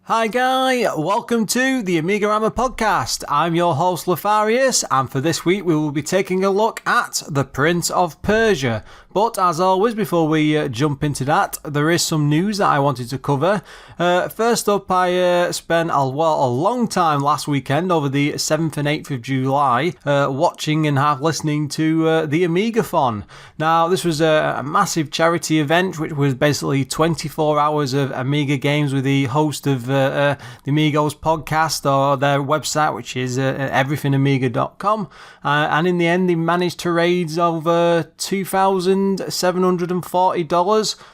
Hi Guy, welcome to the AMIGArama podcast. I'm your host Lorfarius, and for this week we will be taking a look at the Prince of Persia. But as always, before we jump into that, there is some news that I wanted to cover. First up, I spent a long time last weekend, over the 7th and 8th of July, watching and listening to the AMIGAthon. Now, this was a massive charity event, which was basically 24 hours of Amiga games with the host of the Amigos podcast, or their website, which is everythingamiga.com. And in the end, they managed to raise over $2,740,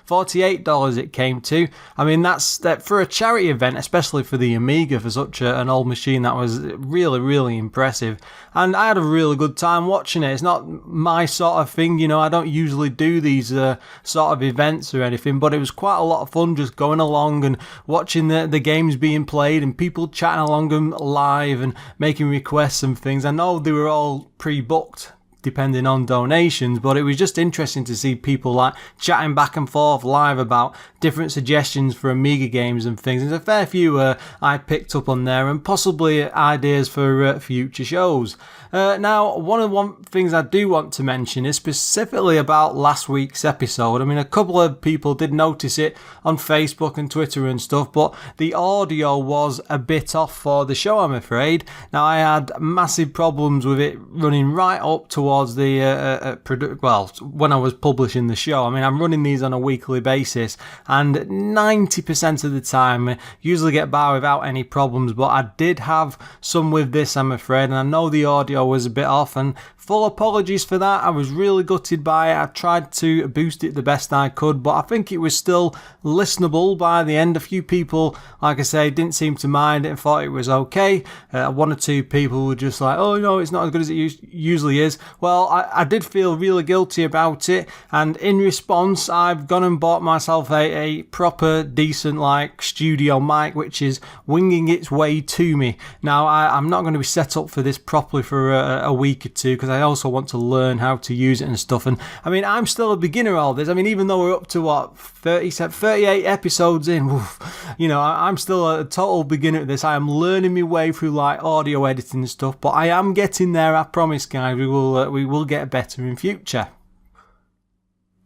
$48 it came to. I mean, that's that for a charity event, especially for the Amiga, for such an old machine. That was really, really impressive. And I had a really good time watching it. It's not my sort of thing, you know, I don't usually do these sort of events or anything, but it was quite a lot of fun just going along and watching the games being played and people chatting along them live and making requests and things. I know they were all pre-booked depending on donations, but it was just interesting to see people like chatting back and forth live about different suggestions for Amiga games and things. There's a fair few I picked up on there, and possibly ideas for future shows. Now, one of the things I do want to mention is specifically about last week's episode. I mean, a couple of people did notice it on Facebook and Twitter and stuff, but the audio was a bit off for the show, I'm afraid. Now, I had massive problems with it running right up towards the when I was publishing the show. I mean, I'm running these on a weekly basis, and 90% of the time I usually get by without any problems, but I did have some with this, I'm afraid, and I know the audio was a bit off, and full apologies for that. I was really gutted by it. I tried to boost it the best I could, but I think it was still listenable by the end. A few people, like I say, didn't seem to mind it and thought it was okay. One or two people were just like, oh no, it's not as good as it usually is. Well, I did feel really guilty about it, and in response I've gone and bought myself a proper decent like studio mic, which is winging its way to me. Now I'm not going to be set up for this properly for a week or two, because I also want to learn how to use it and stuff. And I mean, I'm still a beginner at all this. I mean, even though we're up to 38 episodes in, you know, I'm still a total beginner at this. I am learning my way through like audio editing and stuff, but I am getting there, I promise guys. We will get better in future.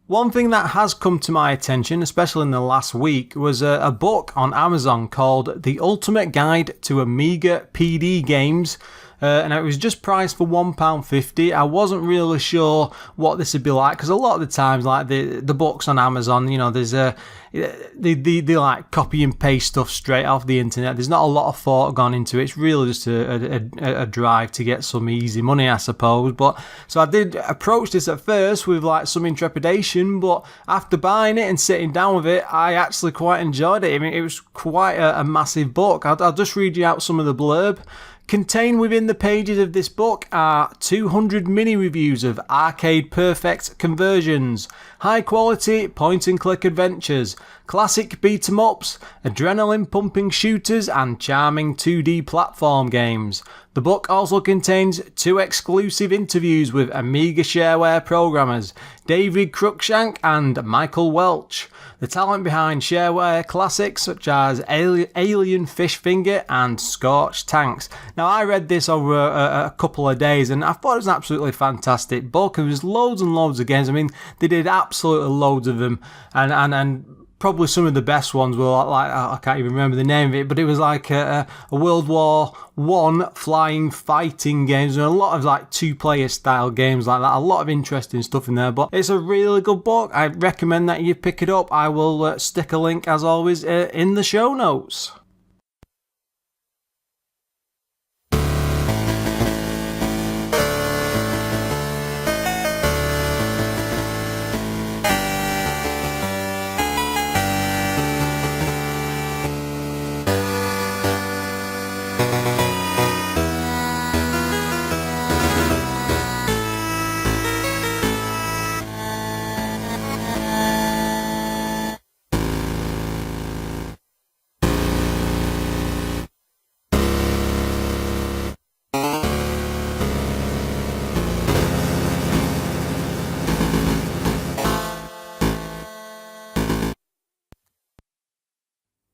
One thing that has come to my attention, especially in the last week, was a book on Amazon called The Ultimate Guide to Amiga PD Games. And it was just priced for £1.50. I wasn't really sure what this would be like, because a lot of the times, like the books on Amazon, you know, there's they like copy and paste stuff straight off the internet. There's not a lot of thought gone into it. It's really just a drive to get some easy money, I suppose. But so I did approach this at first with like some intrepidation, but after buying it and sitting down with it, I actually quite enjoyed it. I mean, it was quite a massive book. I'll just read you out some of the blurb. Contained within the pages of this book are 200 mini-reviews of arcade-perfect conversions, high-quality point-and-click adventures, classic beat-em-ups, adrenaline-pumping shooters, and charming 2D platform games. The book also contains 2 exclusive interviews with Amiga shareware programmers, David Cruikshank and Michael Welch, the talent behind shareware classics such as Alien Fish Finger and Scorched Tanks. Now, I read this over a couple of days, and I thought it was an absolutely fantastic book. There was loads and loads of games. I mean, they did absolutely loads of them, and probably some of the best ones were like I can't even remember the name of it, but it was like a World War I flying fighting games, and a lot of like 2-player style games like that. A lot of interesting stuff in there, but it's a really good book. I recommend that you pick it up. I will stick a link, as always, in the show notes.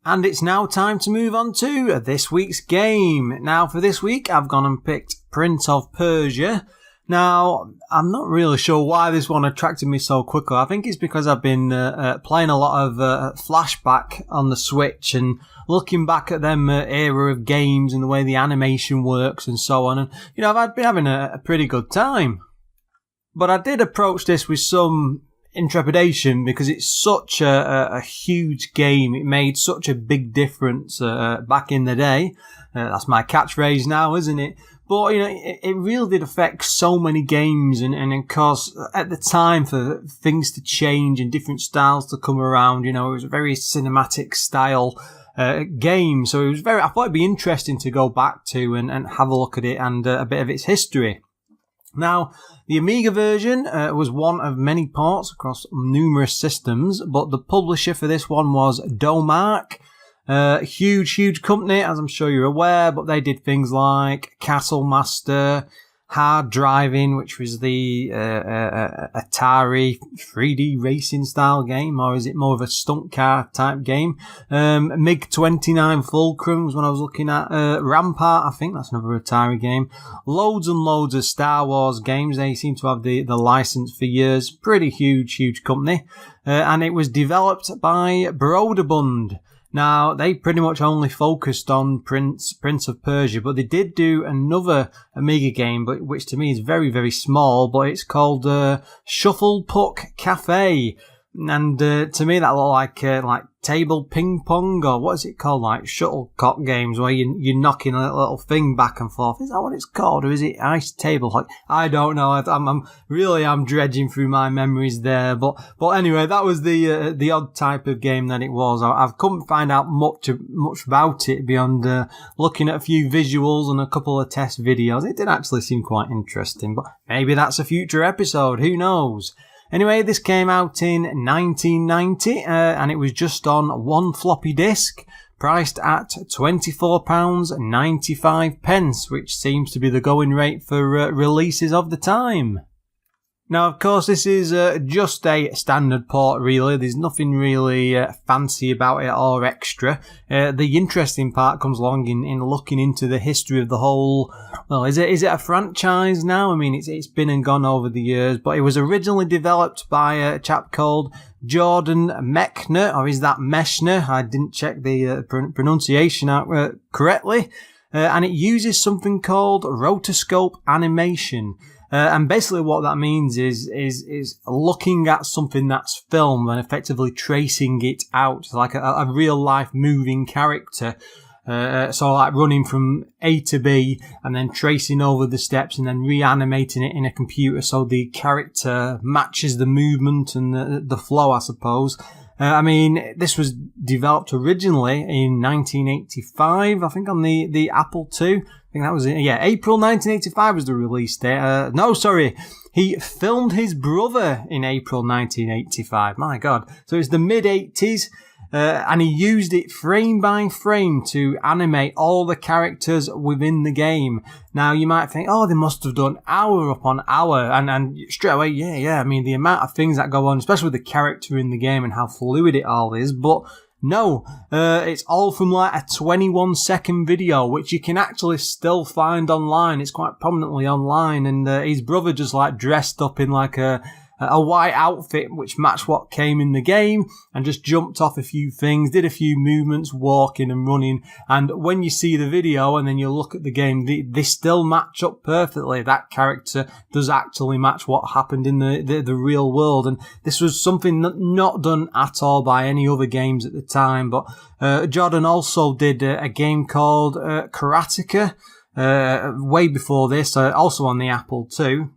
And it's now time to move on to this week's game. Now, for this week, I've gone and picked Prince of Persia. Now, I'm not really sure why this one attracted me so quickly. I think it's because I've been playing a lot of Flashback on the Switch and looking back at them era of games and the way the animation works and so on. And, I've been having a pretty good time. But I did approach this with some intrepidation because it's such a huge game. It made such a big difference back in the day. That's my catchphrase now, isn't it? But, it really did affect so many games and of course, at the time for things to change and different styles to come around, it was a very cinematic style game. So I thought it'd be interesting to go back to and have a look at it and a bit of its history. Now, the Amiga version was one of many ports across numerous systems, but the publisher for this one was Domark. Huge company, as I'm sure you're aware, but they did things like Castle Master, Hard Driving, which was the Atari 3D racing style game, or is it more of a stunt car type game? MiG-29 Fulcrum was when I was looking at. Rampart, I think that's another Atari game. Loads and loads of Star Wars games. They seem to have the license for years. Pretty huge company. And it was developed by Broderbund. Now, they pretty much only focused on Prince of Persia, but they did do another Amiga game, but which to me is very small, but it's called Shuffle Puck Cafe. And to me that looked like table ping pong, or what is it called, like shuttlecock games where you're knocking a little thing back and forth. Is that what it's called, or is it ice table hockey? I don't know. I'm dredging through my memories there. But anyway, that was the odd type of game that it was. I couldn't find out much about it beyond looking at a few visuals and a couple of test videos. It did actually seem quite interesting, but maybe that's a future episode. Who knows? Anyway, this came out in 1990, and it was just on one floppy disk, priced at £24.95, which seems to be the going rate for releases of the time. Now, of course, this is just a standard port, really. There's nothing really fancy about it or extra. The interesting part comes along in looking into the history of the whole. Well, is it a franchise now? I mean, it's been and gone over the years, but it was originally developed by a chap called Jordan Mechner, or is that Meshner? I didn't check the pronunciation out correctly. And it uses something called rotoscope animation. And basically what that means is looking at something that's filmed and effectively tracing it out like a real life moving character. So like running from A to B and then tracing over the steps and then reanimating it in a computer so the character matches the movement and the flow, I suppose. This was developed originally in 1985, I think, on the Apple II. I think that was it. Yeah, April 1985 was the release date. He filmed his brother in April 1985. My God. So it's the mid-80s. And he used it frame by frame to animate all the characters within the game. Now, you might think, they must have done hour upon hour. And straight away, yeah. The amount of things that go on, especially with the character in the game and how fluid it all is. But no, it's all from like a 21-second video, which you can actually still find online. It's quite prominently online. And his brother just like dressed up in like a white outfit which matched what came in the game and just jumped off a few things, did a few movements, walking and running. And when you see the video and then you look at the game, they still match up perfectly. That character does actually match what happened in the real world. And this was something not done at all by any other games at the time. But Jordan also did a game called Karateka way before this, also on the Apple II.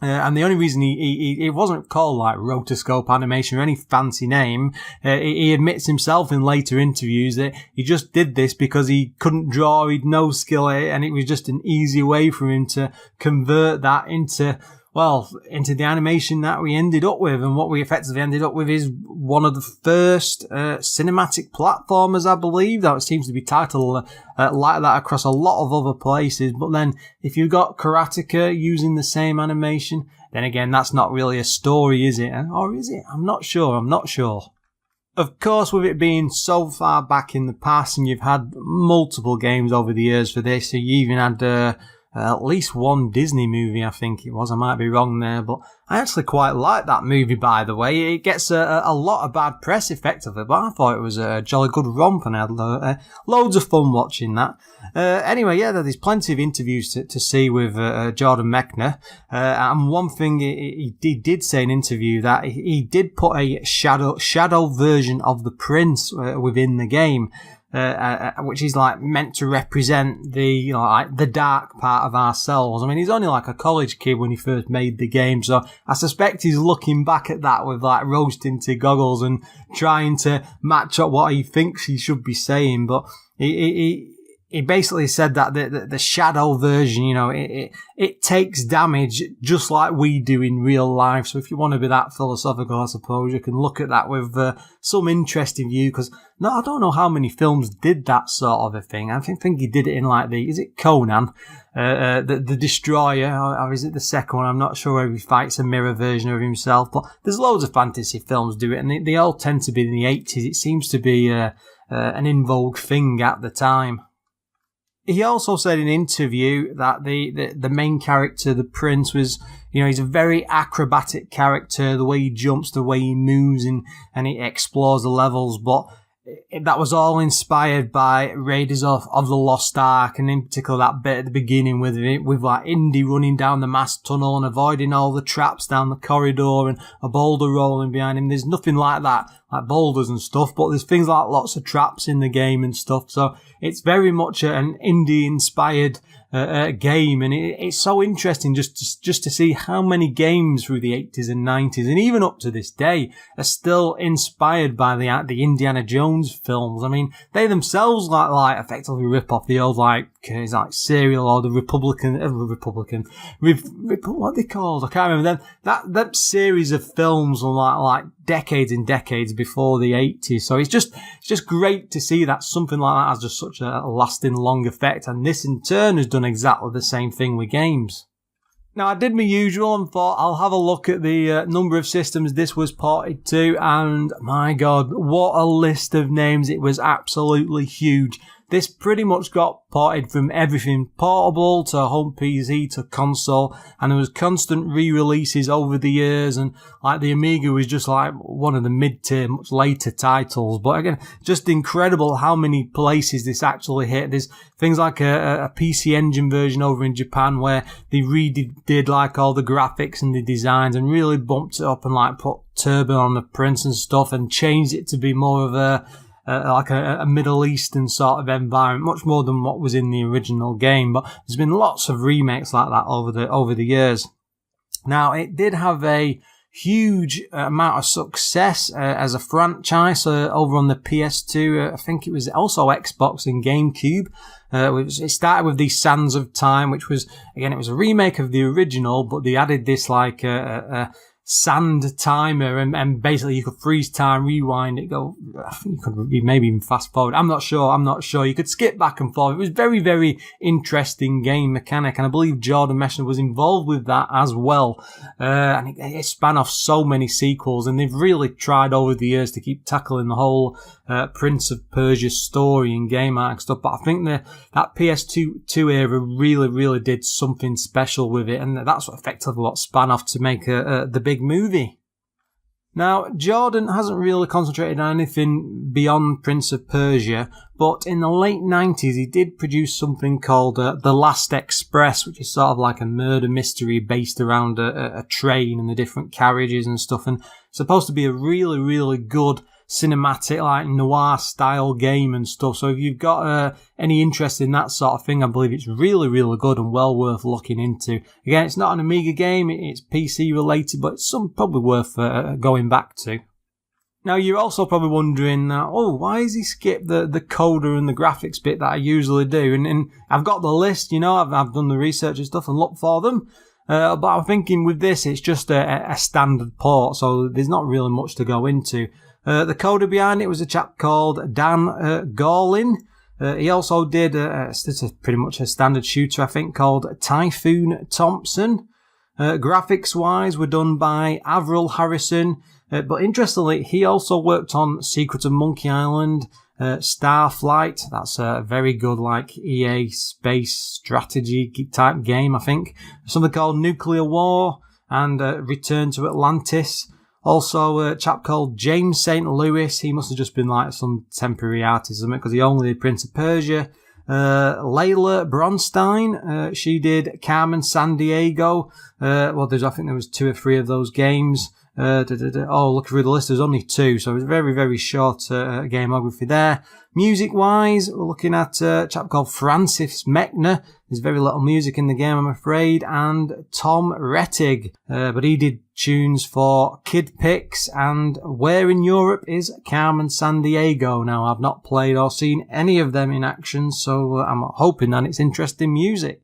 And the only reason it wasn't called like rotoscope animation or any fancy name, he admits himself in later interviews that he just did this because he couldn't draw, he'd no skill at it, and it was just an easy way for him to convert that into the animation that we ended up with. And what we effectively ended up with is one of the first cinematic platformers, I believe. That seems to be titled like that across a lot of other places. But then if you've got Karateka using the same animation, then again, that's not really a story, is it? Or is it? I'm not sure. Of course, with it being so far back in the past, and you've had multiple games over the years for this, so you even had at least one Disney movie, I think it was. I might be wrong there, but I actually quite like that movie, by the way. It gets a lot of bad press, effectively, but I thought it was a jolly good romp, and I had loads of fun watching that. Anyway, yeah, there's plenty of interviews to see with Jordan Mechner, and one thing he did say in an interview that he did put a shadow version of the Prince within the game, which is like meant to represent the like the dark part of ourselves. I mean, he's only like a college kid when he first made the game, so I suspect he's looking back at that with like rose-tinted goggles and trying to match up what he thinks he should be saying. But he basically said that the shadow version, it takes damage just like we do in real life. So if you want to be that philosophical, I suppose you can look at that with some interest in you. Because I don't know how many films did that sort of a thing. I think he did it in like is it Conan, the Destroyer, or is it the second one? I'm not sure where he fights a mirror version of himself. But there's loads of fantasy films do it, and they all tend to be in the 80s. It seems to be an in vogue thing at the time. He also said in an interview that the main character, the Prince, was, he's a very acrobatic character, the way he jumps, the way he moves, and he explores the levels, but that was all inspired by Raiders of the Lost Ark, and in particular that bit at the beginning with like Indy running down the mast tunnel and avoiding all the traps down the corridor and a boulder rolling behind him. There's nothing like that, like boulders and stuff, but there's things like lots of traps in the game and stuff. So it's very much an Indy inspired game, and it's so interesting just to see how many games through the 80s and 90s and even up to this day are still inspired by the Indiana Jones films. I mean, they themselves like effectively rip off the old like Serial or the Republican what are they called? I can't remember them. That series of films are like decades and decades before the 80s. So it's just great to see that something like that has just such a lasting long effect, and this in turn has done exactly the same thing with games. Now, I did my usual and thought I'll have a look at the number of systems this was ported to, and my god, what a list of names. It was absolutely huge. This pretty much got ported from everything portable to home PC to console, and there was constant re-releases over the years, and like the Amiga was just like one of the mid-tier, much later titles. But again, just incredible how many places this actually hit. There's things like a PC Engine version over in Japan where they redid like all the graphics and the designs and really bumped it up and like put turbo on the Prince and stuff and changed it to be more of a Middle Eastern sort of environment, much more than what was in the original game. But there's been lots of remakes like that over the years. Now, it did have a huge amount of success as a franchise over on the PS2. I think it was also Xbox and GameCube. It started with the Sands of Time, which was, again, it was a remake of the original, but they added this like sand timer, and basically you could freeze time, rewind it, I think you could maybe even fast forward. I'm not sure. You could skip back and forth. It was very, very interesting game mechanic, and I believe Jordan Mechner was involved with that as well. And it span off so many sequels, and they've really tried over the years to keep tackling the whole Prince of Persia story and game art and stuff. But I think that PS2 era really, really did something special with it, and that's effectively what span off to make the big movie. Now, Jordan hasn't really concentrated on anything beyond Prince of Persia, but in the late 90s he did produce something called The Last Express, which is sort of like a murder mystery based around a train and the different carriages and stuff, and it's supposed to be a really, really good cinematic, like noir style game and stuff. So if you've got any interest in that sort of thing, I believe it's really, really good and well worth looking into. Again, it's not an Amiga game, it's PC related, but it's probably worth going back to. Now, you're also probably wondering, why has he skipped the coder and the graphics bit that I usually do? And I've got the list, I've done the research and stuff and looked for them. But I'm thinking with this, it's just a standard port, so there's not really much to go into. The coder behind it was a chap called Dan Gorlin. He also did pretty much a standard shooter, I think, called Typhoon Thompson. Graphics-wise were done by Avril Harrison. But interestingly, he also worked on Secret of Monkey Island, Starflight. That's a very good EA space strategy type game, I think. Something called Nuclear War and Return to Atlantis. Also, a chap called James St. Louis. He must have just been some temporary artist or something, because he only did Prince of Persia. Layla Bronstein, she did Carmen Sandiego. I think there was 2 or 3 of those games. Looking through the list, there's only 2, so it's very, very short gameography there. Music-wise, we're looking at a chap called Francis Mechner. There's very little music in the game, I'm afraid, and Tom Rettig, but he did tunes for Kid Pix and Where in Europe is Carmen Sandiego. Now, I've not played or seen any of them in action, so I'm hoping that it's interesting music.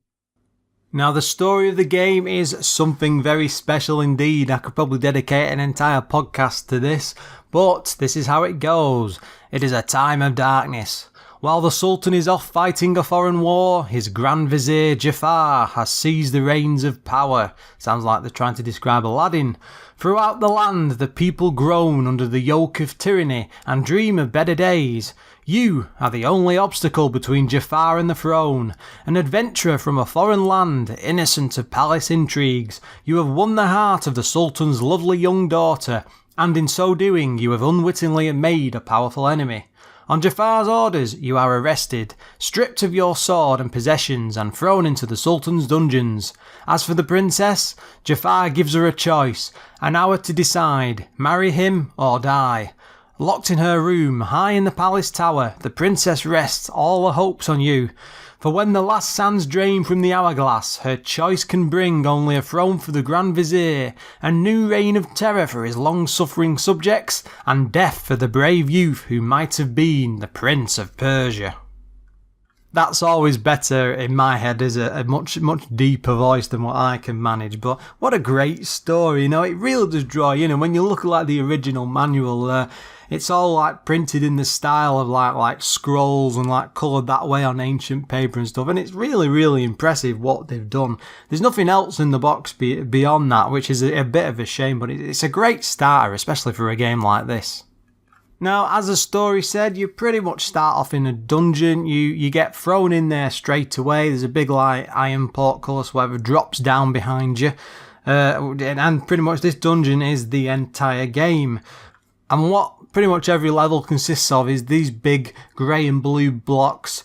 Now, the story of the game is something very special indeed. I could probably dedicate an entire podcast to this, but this is how it goes. It is a time of darkness. While the Sultan is off fighting a foreign war, his Grand Vizier Jaffar has seized the reins of power. Sounds like they're trying to describe Aladdin. Throughout the land, the people groan under the yoke of tyranny and dream of better days. You are the only obstacle between Jaffar and the throne. An adventurer from a foreign land, innocent of palace intrigues, you have won the heart of the Sultan's lovely young daughter, and in so doing you have unwittingly made a powerful enemy. On Jaffar's orders, you are arrested, stripped of your sword and possessions, and thrown into the Sultan's dungeons. As for the princess, Jaffar gives her a choice, an hour to decide, marry him or die. Locked in her room, high in the palace tower, the princess rests all her hopes on you. For when the last sands drain from the hourglass, her choice can bring only a throne for the Grand Vizier, a new reign of terror for his long-suffering subjects, and death for the brave youth who might have been the Prince of Persia. That's always better in my head as a much deeper voice than what I can manage. But what a great story, it really does draw you in. And when you look at the original manual, it's all printed in the style of like scrolls and coloured that way on ancient paper and stuff. And it's really, really impressive what they've done. There's nothing else in the box beyond that, which is a bit of a shame. But it's a great starter, especially for a game like this. Now, as the story said, you pretty much start off in a dungeon. You get thrown in there straight away. There's a big iron portcullis, whatever, drops down behind you. And pretty much this dungeon is the entire game. And what pretty much every level consists of is these big grey and blue blocks,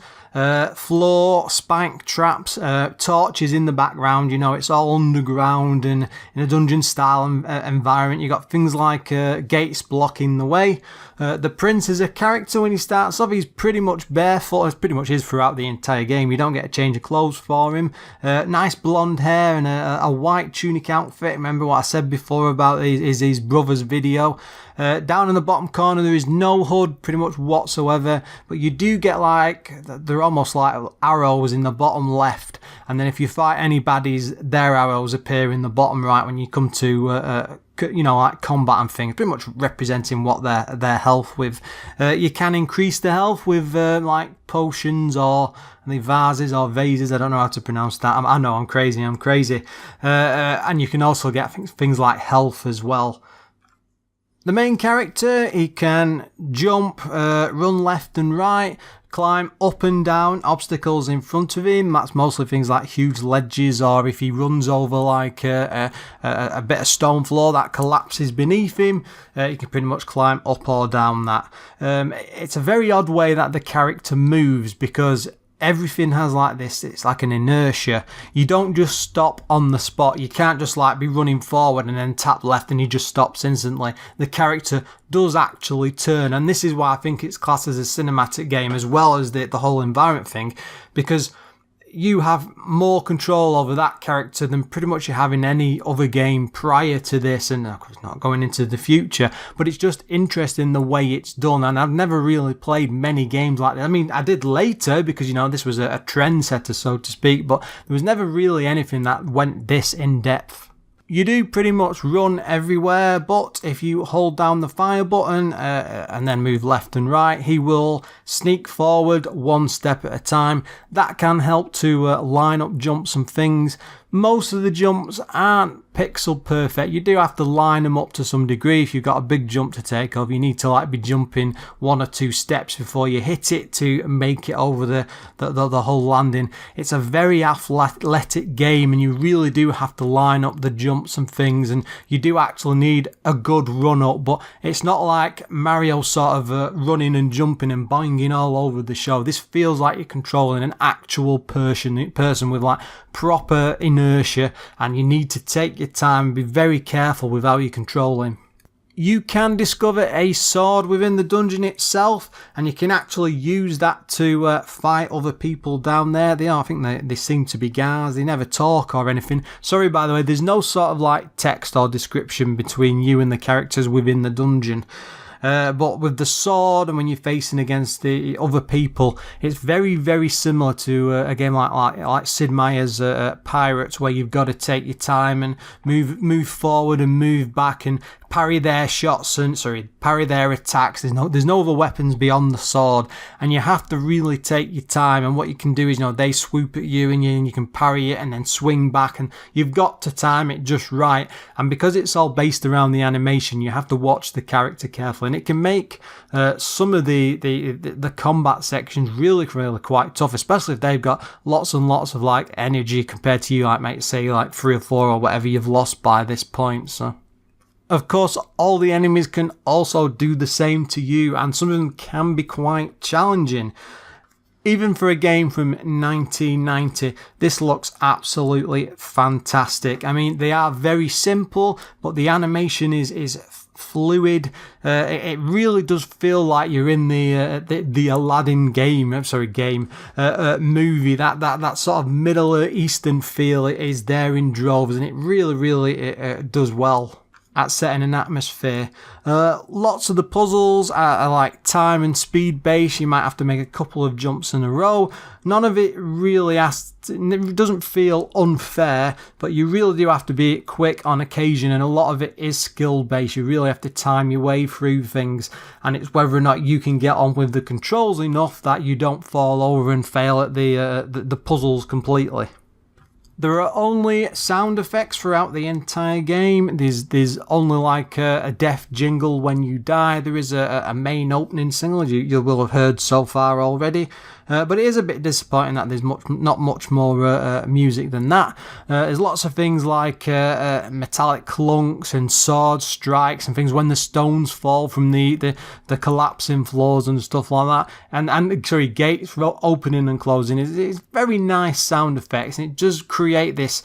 floor, spike traps, torches in the background. It's all underground and in a dungeon style environment. You got things like gates blocking the way. The prince is a character when he starts off. He's pretty much barefoot, as pretty much is throughout the entire game. You don't get a change of clothes for him. Nice blonde hair and a white tunic outfit. Remember what I said before about his brother's video. Down in the bottom corner there is no HUD pretty much whatsoever, but you do get they're almost like arrows in the bottom left, and then if you fight any baddies, their arrows appear in the bottom right when you come to combat and things, pretty much representing what their health with. You can increase the health with potions or the vases or vases. I don't know how to pronounce that. I know I'm crazy. And you can also get things like health as well. The main character, he can jump, run left and right, climb up and down obstacles in front of him. That's mostly things like huge ledges, or if he runs over a bit of stone floor that collapses beneath him, he can pretty much climb up or down that. It's a very odd way that the character moves, because everything has this, it's like an inertia. You don't just stop on the spot. You can't just be running forward and then tap left and he just stops instantly. The character does actually turn, and this is why I think it's classed as a cinematic game as well as the whole environment thing, because you have more control over that character than pretty much you have in any other game prior to this, and of course not going into the future, but it's just interesting the way it's done. And I've never really played many games like that. I mean, I did later because this was a trendsetter, so to speak, but there was never really anything that went this in depth. You do pretty much run everywhere, but if you hold down the fire button and then move left and right, he will sneak forward one step at a time. That can help to line up jumps and things, Most of the jumps aren't pixel perfect. You do have to line them up to some degree. If you've got a big jump to take off, you need to like be jumping 1 or 2 steps before you hit it to make it over the whole landing. It's a very athletic game, and you really do have to line up the jumps and things, and you do actually need a good run up, but it's not like Mario sort of running and jumping and boinging all over the show. This feels like you're controlling an actual person with like proper inertia, and you need to take your time and be very careful with how you control him. You can discover a sword within the dungeon itself, and you can actually use that to fight other people down there. I think they seem to be guards. They never talk or anything. Sorry, by the way, there's no sort of like text or description between you and the characters within the dungeon. But with the sword, and when you're facing against the other people, it's very, very similar to a game like Sid Meier's Pirates, where you've got to take your time and move forward and move back and parry their shots and parry their attacks. There's no other weapons beyond the sword, and you have to really take your time. And what you can do is, they swoop at you and you can parry it and then swing back, and you've got to time it just right. And because it's all based around the animation, you have to watch the character carefully, and it can make some of the combat sections really, really quite tough, especially if they've got lots and lots of like energy compared to you, like might say like 3 or 4 or whatever you've lost by this point. So of course, all the enemies can also do the same to you, and some of them can be quite challenging. Even for a game from 1990, this looks absolutely fantastic. I mean, they are very simple, but the animation is fluid. It really does feel like you're in the Aladdin movie. That sort of Middle Eastern feel is there in droves, and it really does well at setting an atmosphere. Lots of the puzzles are like time and speed based. You might have to make a couple of jumps in a row. None of it really it doesn't feel unfair, but you really do have to be quick on occasion, and a lot of it is skill based. You really have to time your way through things, and it's whether or not you can get on with the controls enough that you don't fall over and fail at the puzzles completely. There are only sound effects throughout the entire game. There's only like a death jingle when you die. There is a main opening single you will have heard so far already. But it is a bit disappointing that there's not much more music than that. There's lots of things like metallic clunks and sword strikes and things when the stones fall from the collapsing floors and stuff like that. And gates opening and closing. It's very nice sound effects, and it does create this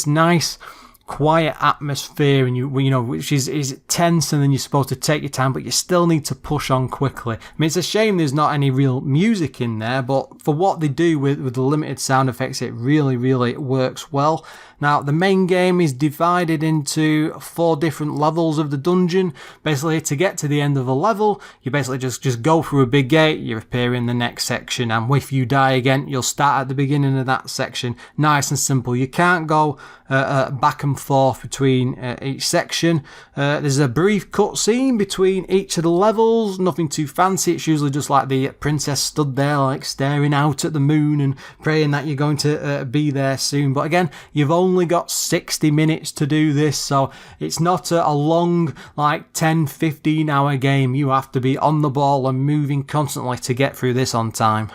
nice quiet atmosphere, and which is tense, and then you're supposed to take your time, but you still need to push on quickly. I mean, it's a shame there's not any real music in there, but for what they do with the limited sound effects, it really works well. Now, the main game is divided into 4 different levels of the dungeon. Basically, to get to the end of a level, you basically just go through a big gate, you appear in the next section, and if you die again, you'll start at the beginning of that section. Nice and simple. You can't go back and forth between each section. There's a brief cutscene between each of the levels, nothing too fancy. It's usually just like the princess stood there like staring out at the moon and praying that you're going to be there soon. But again, you've only got 60 minutes to do this, so it's not a long like 10-15 hour game. You have to be on the ball and moving constantly to get through this on time.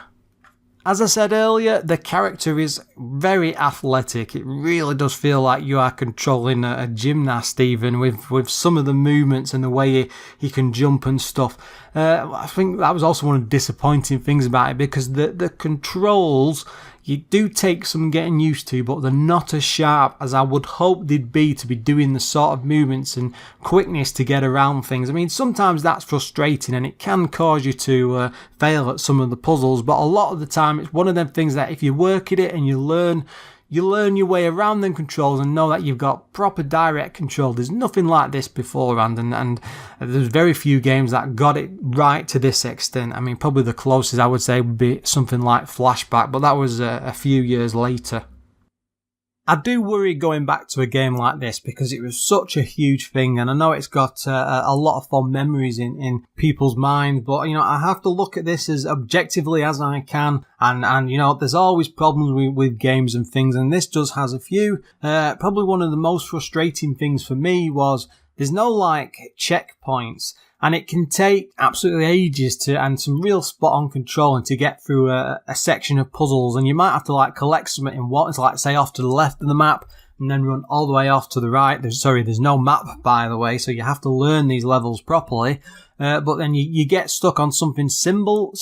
As I said earlier, the character is very athletic. It really does feel like you are controlling a gymnast, even with some of the movements and the way he can jump and stuff. I think that was also one of the disappointing things about it, because the controls, you do take some getting used to, but they're not as sharp as I would hope they'd be to be doing the sort of movements and quickness to get around things. I mean, sometimes that's frustrating and it can cause you to fail at some of the puzzles, but a lot of the time it's one of them things that if you work at it and you learn your way around them controls and know that you've got proper direct control. There's nothing like this beforehand, and there's very few games that got it right to this extent. I mean, probably the closest I would say would be something like Flashback, but that was a few years later. I do worry going back to a game like this because it was such a huge thing, and I know it's got a lot of fond memories in people's minds, but, you know, I have to look at this as objectively as I can, and you know, there's always problems with games and things, and this does has a few. Probably one of the most frustrating things for me was there's no, like, checkpoints, and it can take absolutely ages and some real spot-on controlling to get through a section of puzzles, and you might have to, like, collect something in what is, like, say, off to the left of the map, and then run all the way off to the right. There's no map, by the way, so you have to learn these levels properly. But then you get stuck on something simple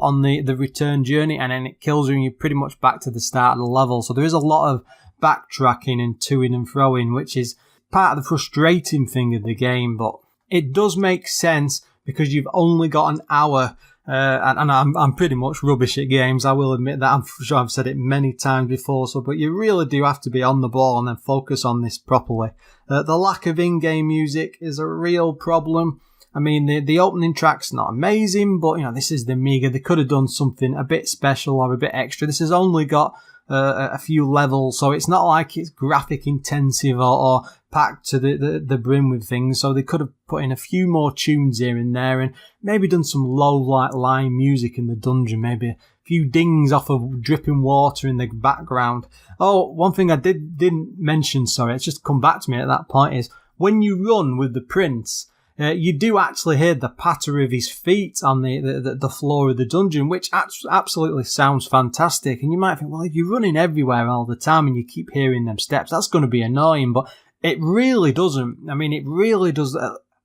on the return journey, and then it kills you, and you're pretty much back to the start of the level. So there is a lot of backtracking and toing and froing, which is part of the frustrating thing of the game, but it does make sense because you've only got an hour, and I'm pretty much rubbish at games, I will admit that. I'm sure I've said it many times before, but you really do have to be on the ball and then focus on this properly. The lack of in-game music is a real problem. I mean, the opening track's not amazing, but, you know, this is the Amiga. They could have done something a bit special or a bit extra. This has only got a few levels, so it's not like it's graphic intensive or packed to the brim with things, so they could have put in a few more tunes here and there and maybe done some low light line music in the dungeon, maybe a few dings off of dripping water in the background. Oh, one thing I didn't mention, sorry, it's just come back to me at that point, is when you run with the prince, you do actually hear the patter of his feet on the floor of the dungeon, which absolutely sounds fantastic. And you might think, well, if you're running everywhere all the time and you keep hearing them steps, that's going to be annoying. But it really doesn't. I mean, it really does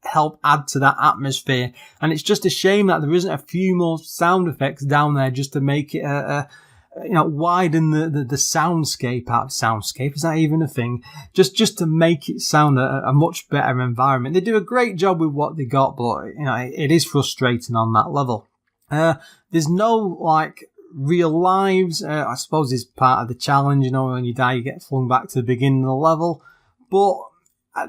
help add to that atmosphere. And it's just a shame that there isn't a few more sound effects down there just to make it widen the soundscape out. Soundscape, is that even a thing? Just to make it sound a much better environment. They do a great job with what they got, but, you know, it is frustrating on that level. There's no, like, real lives. I suppose it's part of the challenge, you know, when you die you get flung back to the beginning of the level. But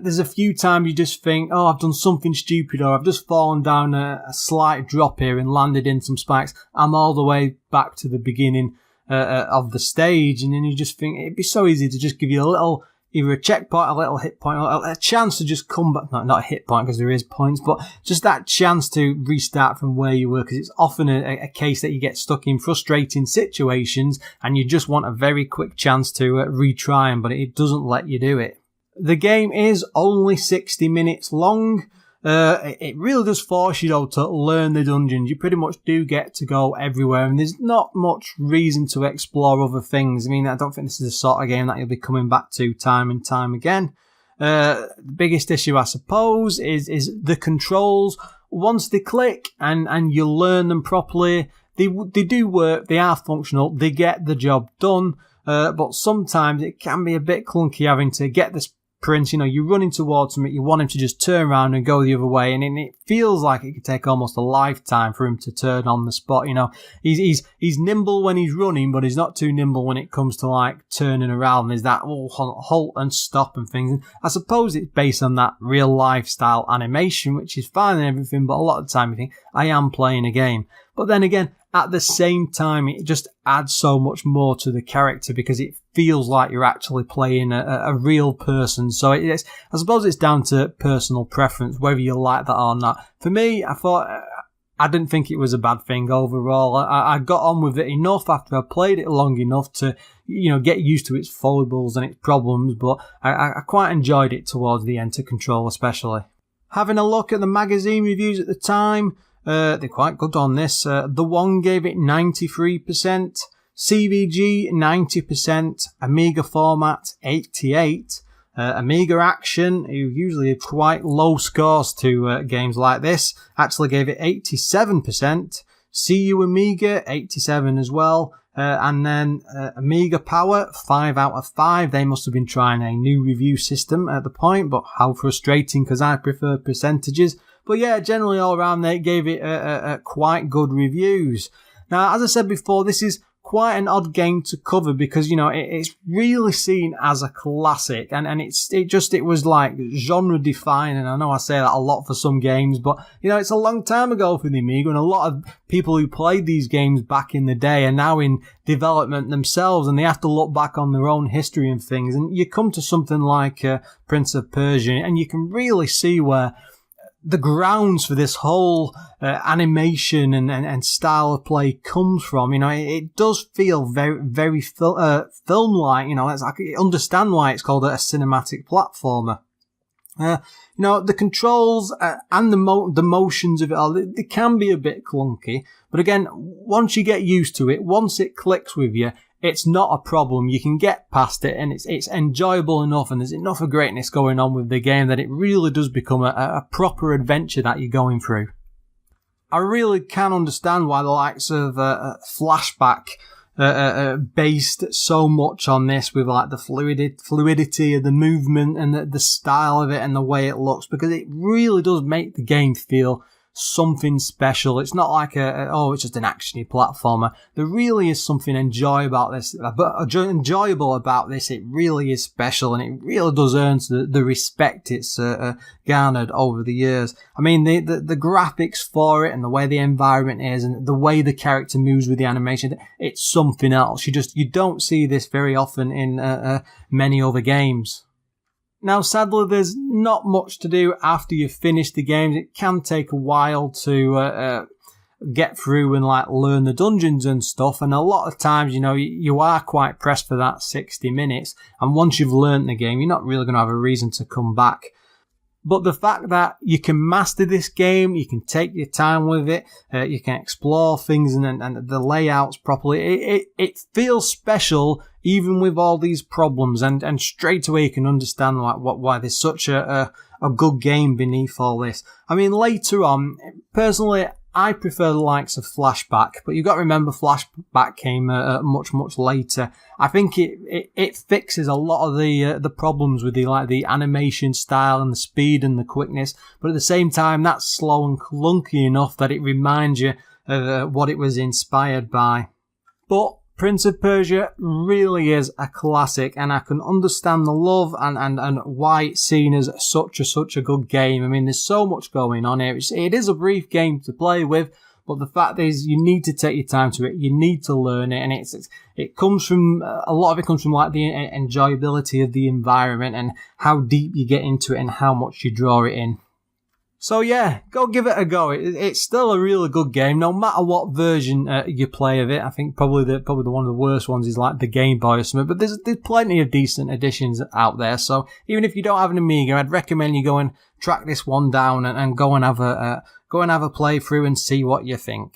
there's a few times you just think, oh, I've done something stupid, or I've just fallen down a slight drop here and landed in some spikes. I'm all the way back to the beginning of the stage, and then you just think it'd be so easy to just give you a little, either a checkpoint, a little hit point, or a chance to just come back. Not a hit point because there is points, but just that chance to restart from where you were, because it's often a case that you get stuck in frustrating situations and you just want a very quick chance to retry them, but it doesn't let you do it. The game is only 60 minutes long. It really does force you, though, to learn the dungeons. You pretty much do get to go everywhere, and there's not much reason to explore other things. I mean, I don't think this is the sort of game that you'll be coming back to time and time again. The biggest issue, I suppose, is the controls. Once they click and you learn them properly, they do work, they are functional, they get the job done, but sometimes it can be a bit clunky having to get this prince, you know, you're running towards him, you want him to just turn around and go the other way, and it feels like it could take almost a lifetime for him to turn on the spot. You know, he's nimble when he's running, but he's not too nimble when it comes to, like, turning around. There's that halt and stop and things. And I suppose it's based on that real lifestyle animation, which is fine and everything, but a lot of the time you think, I am playing a game. But then again, at the same time, it just adds so much more to the character because it feels like you're actually playing a real person. So I suppose it's down to personal preference, whether you like that or not. For me, I didn't think it was a bad thing overall. I got on with it enough after I played it long enough to, you know, get used to its foibles and its problems, but I quite enjoyed it towards the end, to Control especially. Having a look at the magazine reviews at the time, they're quite good on this. The One gave it 93%, CVG 90%, Amiga Format 88%, Amiga Action, who usually have quite low scores to games like this, actually gave it 87%, CU Amiga 87% as well, and then Amiga Power 5 out of 5. They must have been trying a new review system at the point, but how frustrating, because I prefer percentages. But yeah, generally all around they gave it quite good reviews. Now, as I said before, this is quite an odd game to cover because, you know, it's really seen as a classic and it was like genre defining. I know I say that a lot for some games, but, you know, it's a long time ago for the Amiga, and a lot of people who played these games back in the day are now in development themselves, and they have to look back on their own history and things. And you come to something like Prince of Persia, and you can really see where the grounds for this whole animation and style of play comes from. You know, it does feel very, very film-like. You know, I understand why it's called a cinematic platformer. You know, the controls and the motions of it all, they can be a bit clunky. But again, once you get used to it, once it clicks with you, it's not a problem. You can get past it, and it's enjoyable enough, and there's enough of greatness going on with the game that it really does become a proper adventure that you're going through. I really can understand why the likes of Flashback based so much on this, with like the fluidity of the movement and the style of it and the way it looks, because it really does make the game feel something special. It's not like it's just an actiony platformer. There really is something enjoyable about this. It really is special, and it really does earn the respect it's garnered over the years. I mean, the graphics for it and the way the environment is and the way the character moves with the animation, it's something else. You don't see this very often in many other games. Now, sadly, there's not much to do after you've finished the games. It can take a while to get through and like learn the dungeons and stuff. And a lot of times, you know, you are quite pressed for that 60 minutes. And once you've learned the game, you're not really going to have a reason to come back. But the fact that you can master this game, you can take your time with it, you can explore things and the layouts properly, it feels special even with all these problems. And straight away you can understand why there's such a good game beneath all this. I mean, later on, personally, I prefer the likes of Flashback, but you've got to remember Flashback came much, much later. I think it fixes a lot of the problems with the animation style and the speed and the quickness, but at the same time, that's slow and clunky enough that it reminds you of what it was inspired by. But Prince of Persia really is a classic, and I can understand the love and why it's seen as such a good game. I mean, there's so much going on here. It is a brief game to play with, but the fact is you need to take your time to it. You need to learn it, and it comes from, a lot of it comes from like the enjoyability of the environment and how deep you get into it and how much you draw it in. So yeah, go give it a go. It's still a really good game, no matter what version you play of it. I think probably the one of the worst ones is like the Game Boy or something, but there's plenty of decent editions out there. So even if you don't have an Amiga, I'd recommend you go and track this one down and go and have a playthrough and see what you think.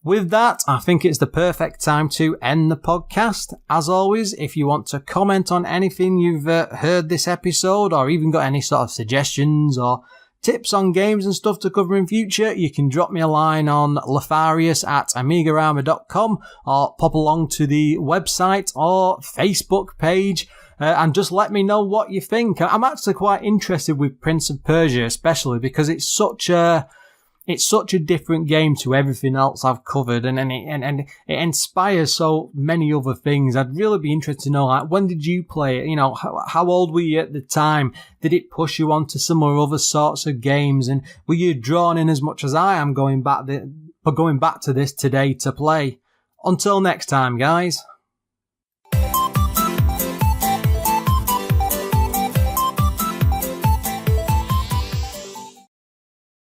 With that, I think it's the perfect time to end the podcast. As always, if you want to comment on anything you've heard this episode, or even got any sort of suggestions or tips on games and stuff to cover in future, you can drop me a line on Lorfarius at AMIGArama.com, or pop along to the website or Facebook page and just let me know what you think. I'm actually quite interested with Prince of Persia, especially because it's such a different game to everything else I've covered, and it inspires so many other things. I'd really be interested to know, like, when did you play it? You know, how old were you at the time? Did it push you on to some other sorts of games? And were you drawn in as much as I am going back to this today to play? Until next time, guys.